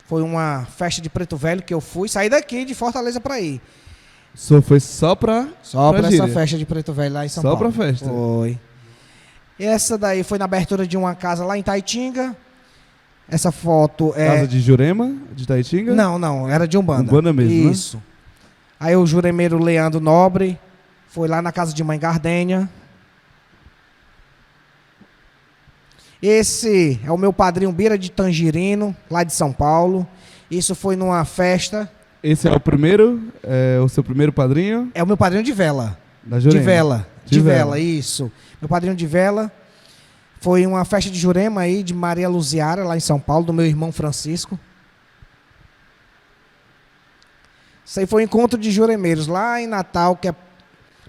Foi uma festa de Preto Velho que eu fui. Saí daqui de Fortaleza para ir. O senhor foi só pra essa gíria? festa de Preto Velho lá em São Paulo. Só pra festa? Foi. Essa daí foi na abertura de uma casa lá em Taitinga. Essa foto é... Casa de Jurema, de Taitinga? Não, era de Umbanda. Umbanda mesmo, Isso. Né? Aí o juremeiro Leandro Nobre foi lá na casa de mãe Gardênia. Esse é o meu padrinho Bira de Tangerino, lá de São Paulo. Isso foi numa festa. Esse é o primeiro? É o seu primeiro padrinho? É o meu padrinho de vela. Da Jurema? De vela, isso. Meu padrinho de vela. Foi uma festa de Jurema aí, de Maria Luziara, lá em São Paulo, do meu irmão Francisco. Isso aí foi um encontro de juremeiros lá em Natal, que é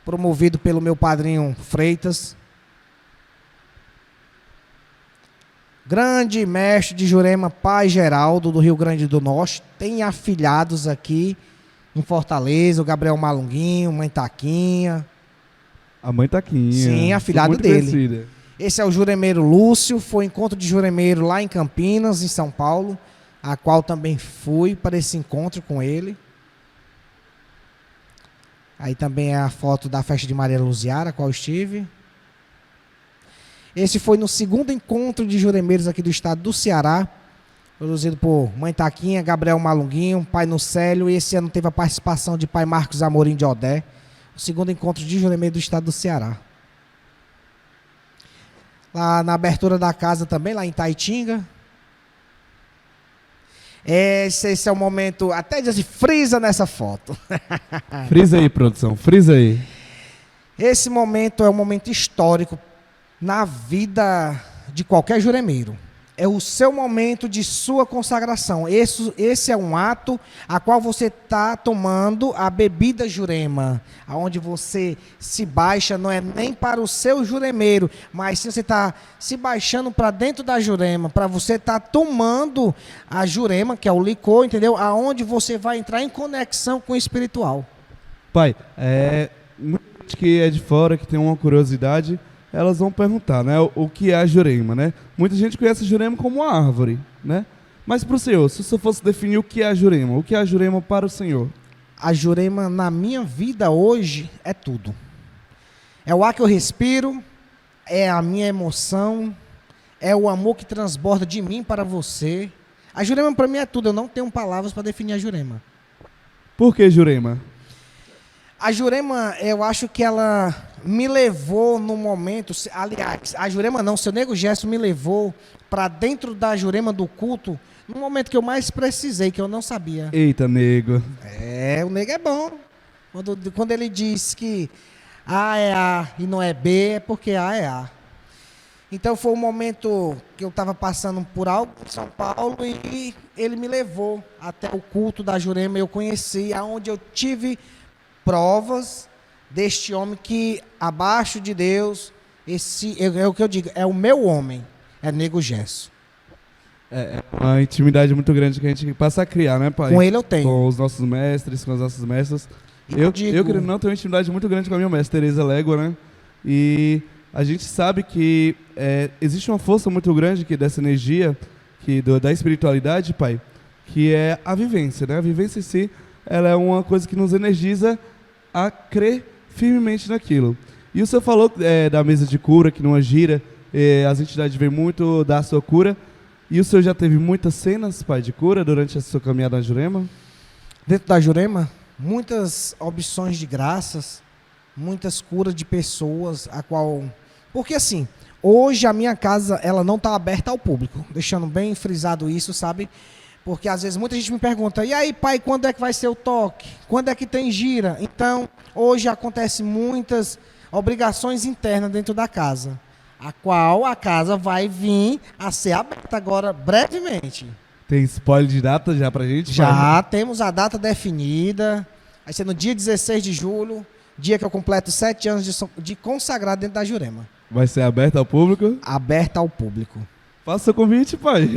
promovido pelo meu padrinho Freitas. Grande mestre de Jurema, Pai Geraldo, do Rio Grande do Norte. Tem afilhados aqui em Fortaleza, o Gabriel Malunguinho, Mãe Taquinha. A Mãe Taquinha. Sim, afilhado muito dele. Conhecida. Esse é o juremeiro Lúcio, foi encontro de juremeiro lá em Campinas, em São Paulo, a qual também fui para esse encontro com ele. Aí também é a foto da festa de Maria Luziara, a qual estive. Esse foi no segundo encontro de juremeiros aqui do estado do Ceará, produzido por Mãe Taquinha, Gabriel Malunguinho, Pai Nucélio, e esse ano teve a participação de Pai Marcos Amorim de Odé, o segundo encontro de juremeiro do estado do Ceará. Lá na abertura da casa também, lá em Taitinga. Esse é o momento, até diz assim, frisa nessa foto. Frisa aí, produção, frisa aí. Esse momento é um momento histórico na vida de qualquer juremeiro. É o seu momento de sua consagração. Esse é um ato a qual você está tomando a bebida jurema, aonde você se baixa, não é nem para o seu juremeiro, mas sim você está se baixando para dentro da jurema, para você estar tomando a jurema, que é o licor, entendeu? Aonde você vai entrar em conexão com o espiritual. Pai, muita gente que é de fora, que tem uma curiosidade, elas vão perguntar, né, o que é a jurema, né? Muita gente conhece a jurema como uma árvore, né? Mas para o senhor, se o senhor fosse definir o que é a jurema, o que é a jurema para o senhor? A jurema na minha vida hoje é tudo. É o ar que eu respiro, é a minha emoção, é o amor que transborda de mim para você. A jurema para mim é tudo, eu não tenho palavras para definir a jurema. Por que jurema? A jurema, eu acho que ela me levou no momento, aliás, a jurema não, seu Nego Gesso me levou para dentro da jurema do culto, no momento que eu mais precisei, que eu não sabia. Eita, nego. O nego é bom. Quando ele diz que A é A e não é B, é porque A é A. Então foi um momento que eu estava passando por algo em São Paulo e ele me levou até o culto da jurema, eu conheci, aonde eu tive provas deste homem que, abaixo de Deus, esse é o que eu digo, é o meu homem. é Nego Gesso. É uma intimidade muito grande que a gente passa a criar, né, pai? Com ele eu tenho. Com os nossos mestres, com as nossas mestras. Eu querendo não, tenho uma intimidade muito grande com a minha mestra, Tereza Légua, né? E a gente sabe que existe uma força muito grande dessa energia, da espiritualidade, pai, que é a vivência, né? A vivência em si, ela é uma coisa que nos energiza a crer firmemente naquilo. E o senhor falou da mesa de cura, que numa gira, as entidades vêm muito dar a sua cura. E o senhor já teve muitas cenas, pai, de cura durante a sua caminhada na Jurema? Dentro da Jurema, muitas opções de graças, muitas curas de pessoas, a qual... Porque assim, hoje a minha casa, ela não está aberta ao público, deixando bem frisado isso, sabe? Porque às vezes muita gente me pergunta, e aí, pai, quando é que vai ser o toque? Quando é que tem gira? Então, hoje acontecem muitas obrigações internas dentro da casa, a qual a casa vai vir a ser aberta agora brevemente. Tem spoiler de data já pra gente? Já temos a data definida, vai ser no dia 16 de julho, dia que eu completo 7 anos de consagrado dentro da Jurema. Vai ser aberta ao público? Aberta ao público. Faça seu convite, pai.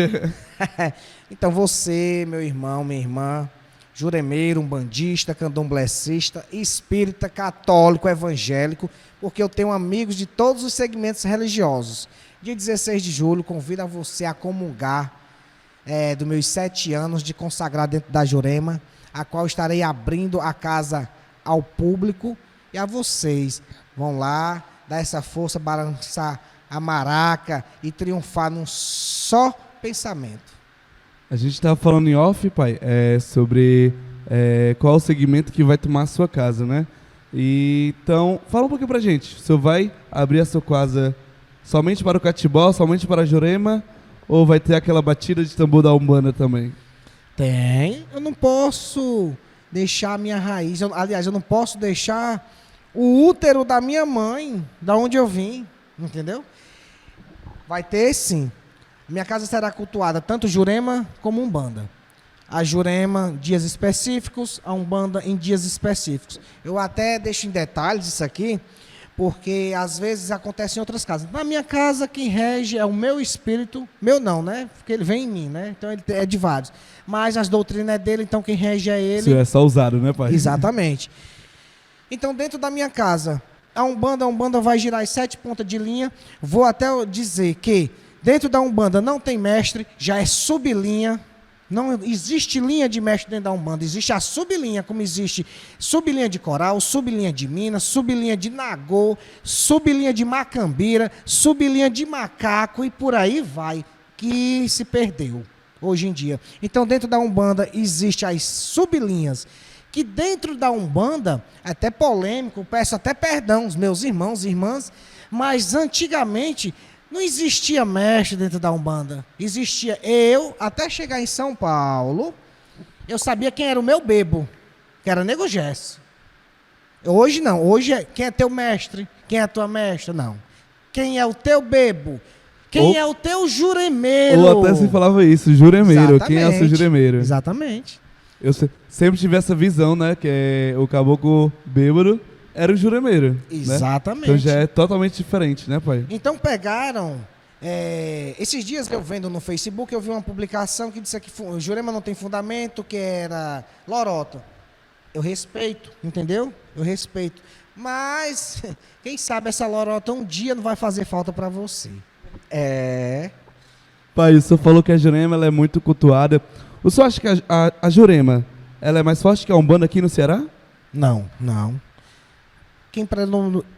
Então você, meu irmão, minha irmã, juremeiro, umbandista, candomblessista, espírita, católico, evangélico, porque eu tenho amigos de todos os segmentos religiosos. Dia 16 de julho, convido a você a comungar dos meus 7 anos de consagrado dentro da Jurema, a qual estarei abrindo a casa ao público e a vocês. Vão lá, dar essa força, balançar a maraca e triunfar num só pensamento. A gente estava falando em off, pai, sobre qual o segmento que vai tomar a sua casa, né? Então, fala um pouquinho pra gente. O senhor vai abrir a sua casa somente para o Catibó, somente para a Jurema, ou vai ter aquela batida de tambor da Umbanda também? Tem. Eu não posso deixar a minha raiz, aliás, eu não posso deixar o útero da minha mãe, da onde eu vim, entendeu? Vai ter sim. Minha casa será cultuada tanto Jurema como Umbanda. A Jurema, dias específicos, a Umbanda em dias específicos. Eu até deixo em detalhes isso aqui, porque às vezes acontece em outras casas. Na minha casa, quem rege é o meu espírito, meu não, né? Porque ele vem em mim, né? Então ele é de vários. Mas as doutrinas é dele, então quem rege é ele. Isso é só usado, né, pai? Exatamente. Então, dentro da minha casa, a Umbanda vai girar as 7 pontas de linha. Vou até dizer que dentro da Umbanda não tem mestre, já é sublinha. Não existe linha de mestre dentro da Umbanda, existe a sublinha, como existe sublinha de coral, sublinha de Minas, sublinha de Nagô, sublinha de Macambira, sublinha de macaco e por aí vai, que se perdeu hoje em dia. Então, dentro da Umbanda existe as sublinhas, que dentro da Umbanda, até polêmico, peço até perdão aos meus irmãos e irmãs, mas antigamente não existia mestre dentro da Umbanda. Existia eu, até chegar em São Paulo, eu sabia quem era o meu bebo, que era Nego Gesso. Hoje não, hoje quem é teu mestre, quem é a tua mestra, não. Quem é o teu bebo? Quem é o teu juremeiro? Ou até se falava isso, juremeiro. Exatamente. Quem é o seu juremeiro? Exatamente. Eu sempre tive essa visão, né? Que o caboclo bêbado era o juremeiro. Exatamente. Né? Então já é totalmente diferente, né, pai? Então pegaram... esses dias eu vendo no Facebook, eu vi uma publicação que disse que Jurema não tem fundamento, que era lorota. Eu respeito, entendeu? Eu respeito. Mas, quem sabe essa lorota um dia não vai fazer falta para você. Pai, o senhor falou que a Jurema ela é muito cultuada. O senhor acha que a Jurema ela é mais forte que a Umbanda aqui no Ceará? Não, não. Quem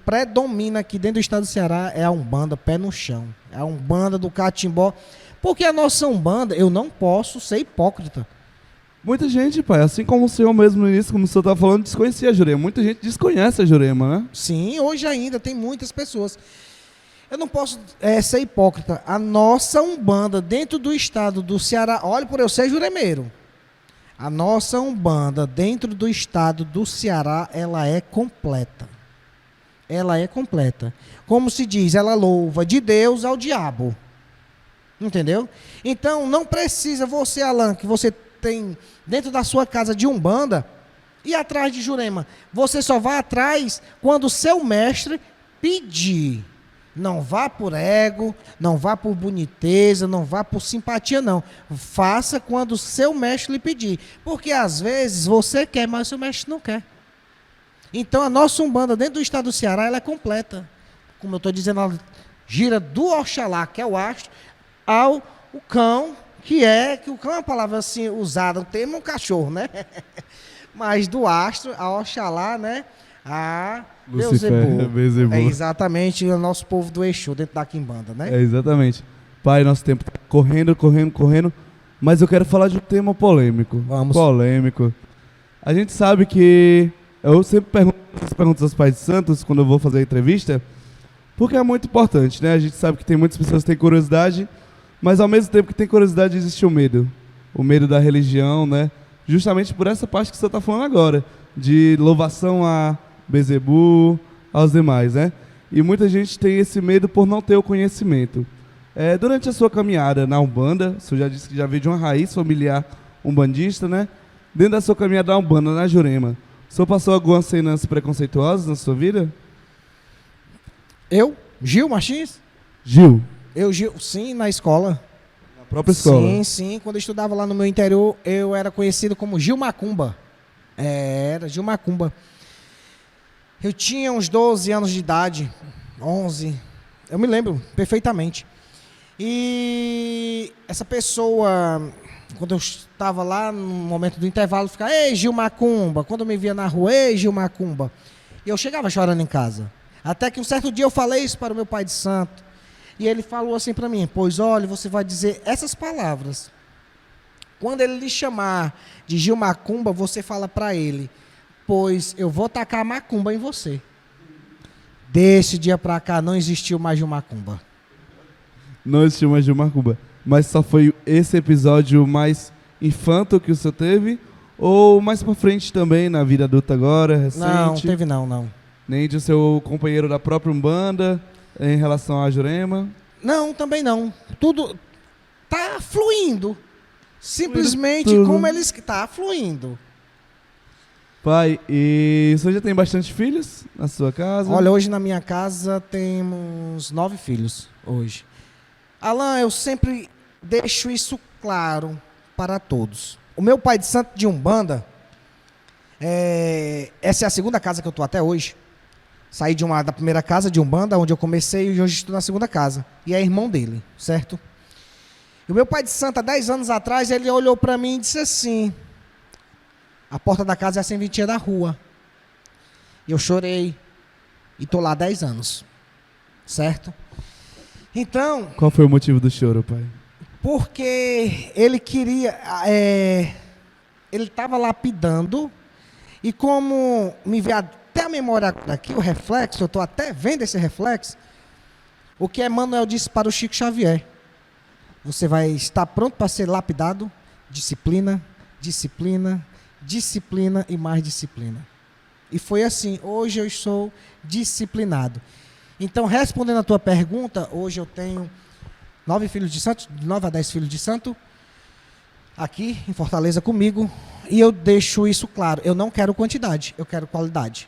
predomina aqui dentro do estado do Ceará é a Umbanda, pé no chão. É a Umbanda do Catimbó. Porque a nossa Umbanda, eu não posso ser hipócrita. Muita gente, pai, assim como o senhor mesmo no início, como o senhor estava falando, desconhecia a Jurema. Muita gente desconhece a Jurema, né? Sim, hoje ainda tem muitas pessoas. Eu não posso ser hipócrita. A nossa Umbanda dentro do estado do Ceará, olha por eu ser juremeiro. A nossa Umbanda dentro do estado do Ceará, ela é completa. Ela é completa. Como se diz, ela louva de Deus ao diabo. Entendeu? Então, não precisa você, Alan, que você tem dentro da sua casa de Umbanda, ir atrás de Jurema. Você só vai atrás quando o seu mestre pedir. Não vá por ego, não vá por boniteza, não vá por simpatia, não. Faça quando o seu mestre lhe pedir. Porque às vezes você quer, mas o seu mestre não quer. Então a nossa Umbanda dentro do estado do Ceará, ela é completa. Como eu estou dizendo, ela gira do Oxalá, que é o astro, ao o cão, que o cão é uma palavra assim usada, o termo é um cachorro, né? Mas do astro ao Oxalá, né? A Beelzebub. É exatamente o nosso povo do Exu dentro da Quimbanda, né? É exatamente. Pai, nosso tempo tá correndo, mas eu quero falar de um tema polêmico. Vamos. Polêmico. A gente sabe que eu sempre pergunto aos pais de santos quando eu vou fazer a entrevista, porque é muito importante, né? A gente sabe que tem muitas pessoas que têm curiosidade, mas ao mesmo tempo que tem curiosidade existe o medo. O medo da religião, né? Justamente por essa parte que você está falando agora, de louvação a Beelzebub, aos demais, né? E muita gente tem esse medo por não ter o conhecimento. Durante a sua caminhada na Umbanda, você já disse que já veio de uma raiz familiar umbandista, né? Dentro da sua caminhada na Umbanda, na Jurema, o senhor passou algumas cenas preconceituosas na sua vida? Eu? Gil Martins? Gil? Gil, sim, na escola. Na própria escola? Sim. Quando eu estudava lá no meu interior, eu era conhecido como Gil Macumba. Era Gil Macumba. Eu tinha uns 12 anos de idade, 11, eu me lembro perfeitamente. E essa pessoa, quando eu estava lá no momento do intervalo, ficava, ei, Gil Macumba. Quando eu me via na rua, ei, Gil Macumba. E eu chegava chorando em casa. Até que um certo dia eu falei isso para o meu pai de santo. E ele falou assim para mim, pois olha, você vai dizer essas palavras. Quando ele lhe chamar de Gil Macumba, você fala para ele, pois eu vou tacar macumba em você. Desse dia para cá não existiu mais Gil Macumba. Não existiu mais Gil Macumba. Mas só foi esse episódio mais infanto que o senhor teve? Ou mais pra frente também, na vida adulta agora, recente? Não, teve não. Nem de seu companheiro da própria Umbanda, em relação à Jurema? Não, também não. Tudo tá fluindo. Simplesmente tudo. como eles... Tá fluindo. Pai, e o senhor já tem bastante filhos na sua casa? Olha, hoje na minha casa temos 9 filhos, hoje. Alan, eu sempre deixo isso claro para todos. O meu pai de santo de Umbanda, essa é a segunda casa que eu estou até hoje. Saí da primeira casa de Umbanda, onde eu comecei, e hoje estou na segunda casa. E é irmão dele, certo? E o meu pai de santo, há 10 anos atrás, ele olhou para mim e disse assim, a porta da casa é a serventia da rua. E eu chorei. E estou lá há 10 anos. Certo? Então... Qual foi o motivo do choro, pai? Porque ele queria... ele estava lapidando. E como me veio até a memória aqui, o reflexo, eu estou até vendo esse reflexo, o que Emmanuel disse para o Chico Xavier. Você vai estar pronto para ser lapidado. Disciplina, disciplina, disciplina e mais disciplina. E foi assim, hoje eu sou disciplinado. Então, respondendo a tua pergunta, hoje eu tenho 9 filhos de santo, de 9 a 10 filhos de santo, aqui em Fortaleza comigo, e eu deixo isso claro, eu não quero quantidade, eu quero qualidade.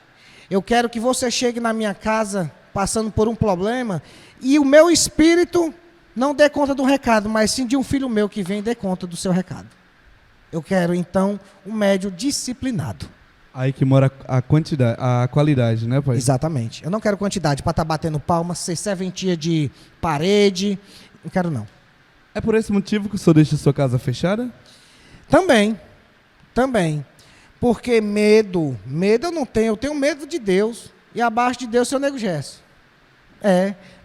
Eu quero que você chegue na minha casa passando por um problema, e o meu espírito não dê conta do recado, mas sim de um filho meu que vem dê conta do seu recado. Eu quero, então, um médio disciplinado. Aí que mora a qualidade, né, pai? Exatamente. Eu não quero quantidade para estar batendo palma, ser serventia de parede. Não quero, não. É por esse motivo que o senhor deixa sua casa fechada? Também. Porque medo eu não tenho. Eu tenho medo de Deus. E abaixo de Deus, seu nego Gesso.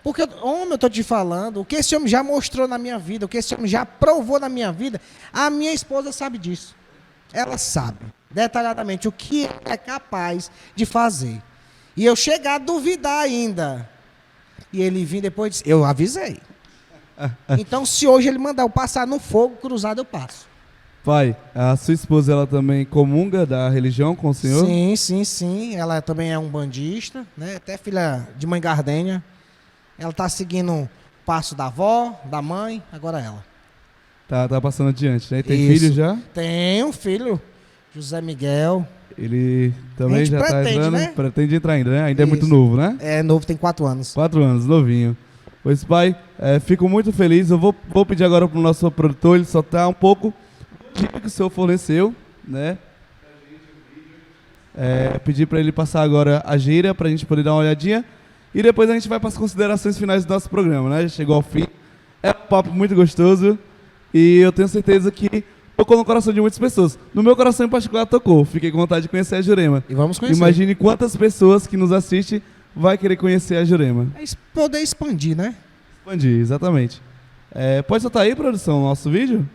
Porque, homem, eu estou te falando, o que esse homem já mostrou na minha vida, o que esse homem já provou na minha vida, a minha esposa sabe disso. Ela sabe, detalhadamente, o que é capaz de fazer. E eu chegar a duvidar ainda. E ele vir depois e disse, eu avisei. Então, se hoje ele mandar eu passar no fogo cruzado, eu passo. Pai, a sua esposa, ela também comunga da religião com o senhor? Sim. Ela também é umbandista, né? Até filha de mãe Gardênia. Ela está seguindo o passo da avó, da mãe, agora ela. Tá passando adiante, né? Tem Isso. filho já? Tem um filho, José Miguel. Ele também A gente já tá pretende, entrando, né? pretende entrar ainda, né? Ainda é muito Isso. novo, né? É novo, tem 4 anos. 4 anos, novinho. Pois, pai, fico muito feliz. Eu vou pedir agora pro nosso produtor, ele soltar um pouco do que o senhor forneceu, né? Pedir para ele passar agora a gira pra gente poder dar uma olhadinha. E depois a gente vai para as considerações finais do nosso programa, né? Já chegou ao fim. É um papo muito gostoso e eu tenho certeza que tocou no coração de muitas pessoas. No meu coração em particular tocou. Fiquei com vontade de conhecer a Jurema. E vamos conhecer. Imagine quantas pessoas que nos assistem vai querer conhecer a Jurema. Poder expandir, né? Expandir, exatamente. Pode soltar aí, produção, o nosso vídeo?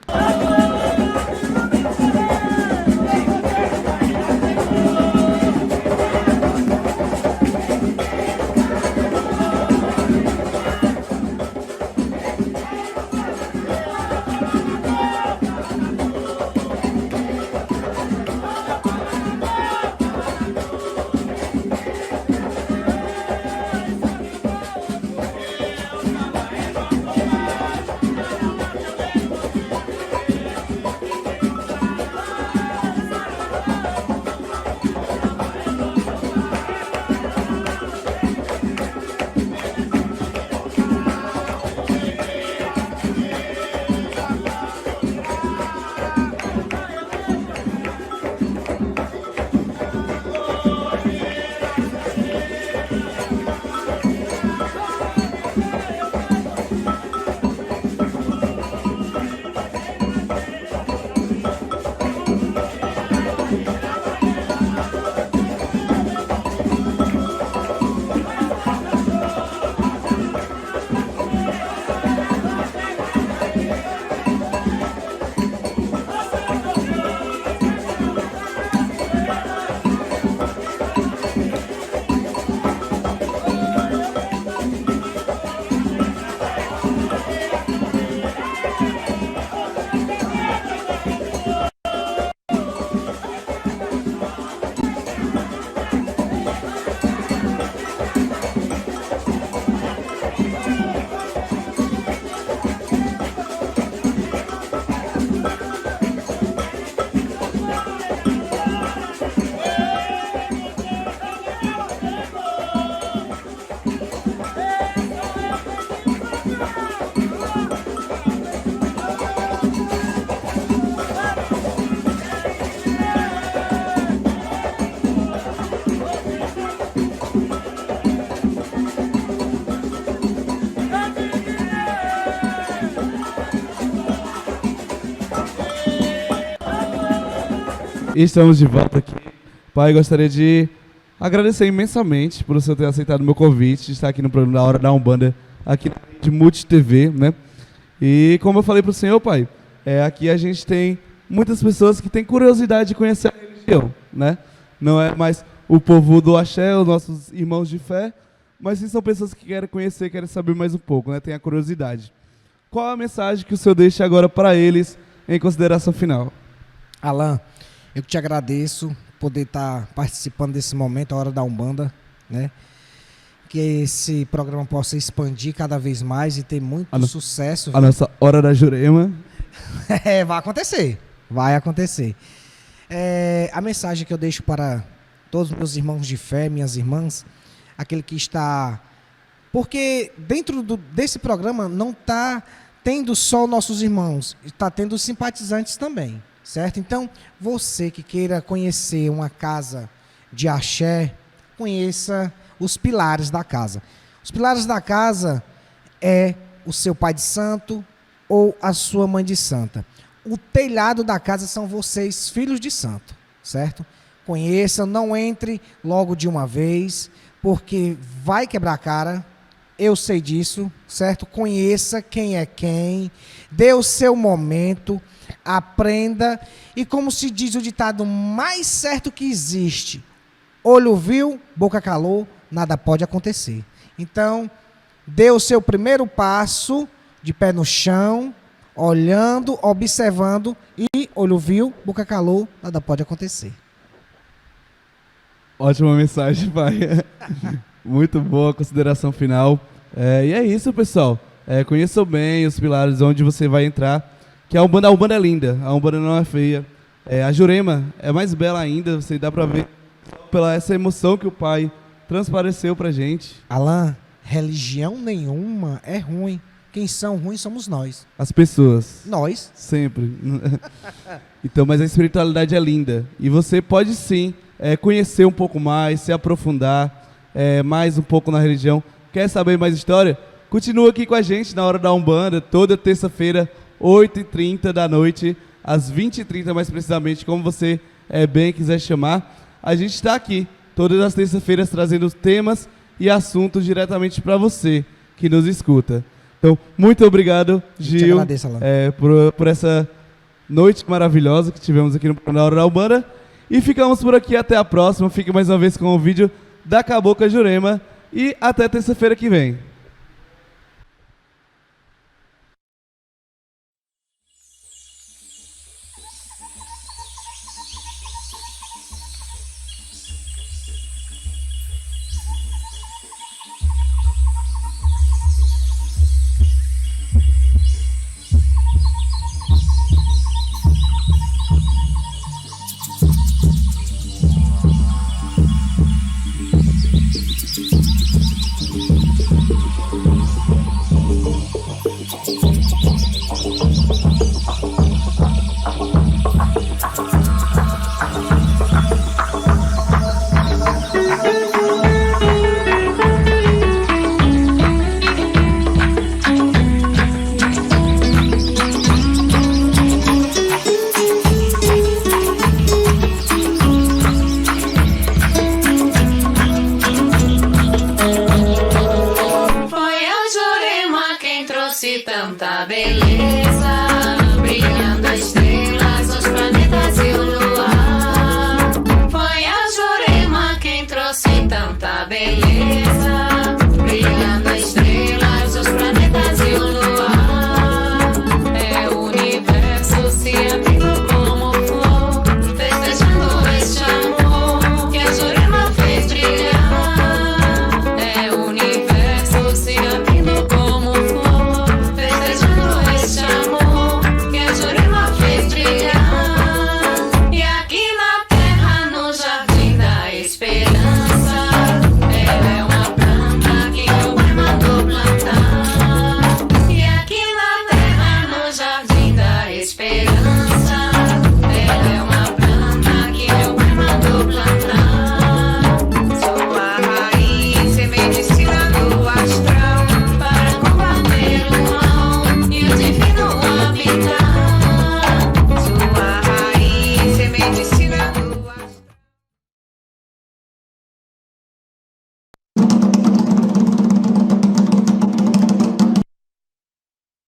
Estamos de volta aqui. Pai, gostaria de agradecer imensamente por você ter aceitado o meu convite de estar aqui no programa da Hora da Umbanda, aqui de Multi TV, né? E como eu falei para o senhor, pai, aqui a gente tem muitas pessoas que têm curiosidade de conhecer a religião, né? Não é mais o povo do axé, os nossos irmãos de fé, mas sim são pessoas que querem conhecer, querem saber mais um pouco, né? Tem a curiosidade. Qual a mensagem que o senhor deixa agora para eles em consideração final? Alan, eu te agradeço por poder estar participando desse momento, a Hora da Umbanda, né? Que esse programa possa expandir cada vez mais e ter muito sucesso. A nossa Hora da Jurema. Vai acontecer. Vai acontecer. A mensagem que eu deixo para todos os meus irmãos de fé, minhas irmãs, aquele que está... Porque dentro desse programa não está tendo só nossos irmãos, está tendo os simpatizantes também, certo? Então, você que queira conhecer uma casa de axé, conheça os pilares da casa. Os pilares da casa é o seu pai de santo ou a sua mãe de santa. O telhado da casa são vocês, filhos de santo, certo? Conheçam, não entre logo de uma vez, porque vai quebrar a cara. Eu sei disso, certo? Conheça quem é quem, dê o seu momento, aprenda. E como se diz o ditado mais certo que existe, olho viu, boca calou, nada pode acontecer. Então, dê o seu primeiro passo de pé no chão, olhando, observando e olho viu, boca calou, nada pode acontecer. Ótima mensagem, pai. Muito boa consideração final. E é isso, pessoal. Conheçam bem os pilares onde você vai entrar. Que a Umbanda é linda. A Umbanda não é feia. A Jurema é mais bela ainda, você dá pra ver pela essa emoção que o pai transpareceu pra gente. Alan, religião nenhuma é ruim. Quem são ruins somos nós. As pessoas. Nós. Sempre. Então, mas a espiritualidade é linda. E você pode sim conhecer um pouco mais, se aprofundar mais um pouco na religião. Quer saber mais história? Continua aqui com a gente na Hora da Umbanda, toda terça-feira, 8h30 da noite, às 20h30 mais precisamente, como você bem quiser chamar. A gente está aqui todas as terças-feiras trazendo temas e assuntos diretamente para você que nos escuta. Então, muito obrigado, Gil, te agradeço, Alan. por essa noite maravilhosa que tivemos aqui na Hora da Umbanda. E ficamos por aqui, até a próxima. Fique mais uma vez com o vídeo da Cabocla Jurema e até terça-feira que vem. Tanta beleza, brilhando as estrelas, os planetas e o luar. Foi a Jurema quem trouxe tanta beleza, brilhando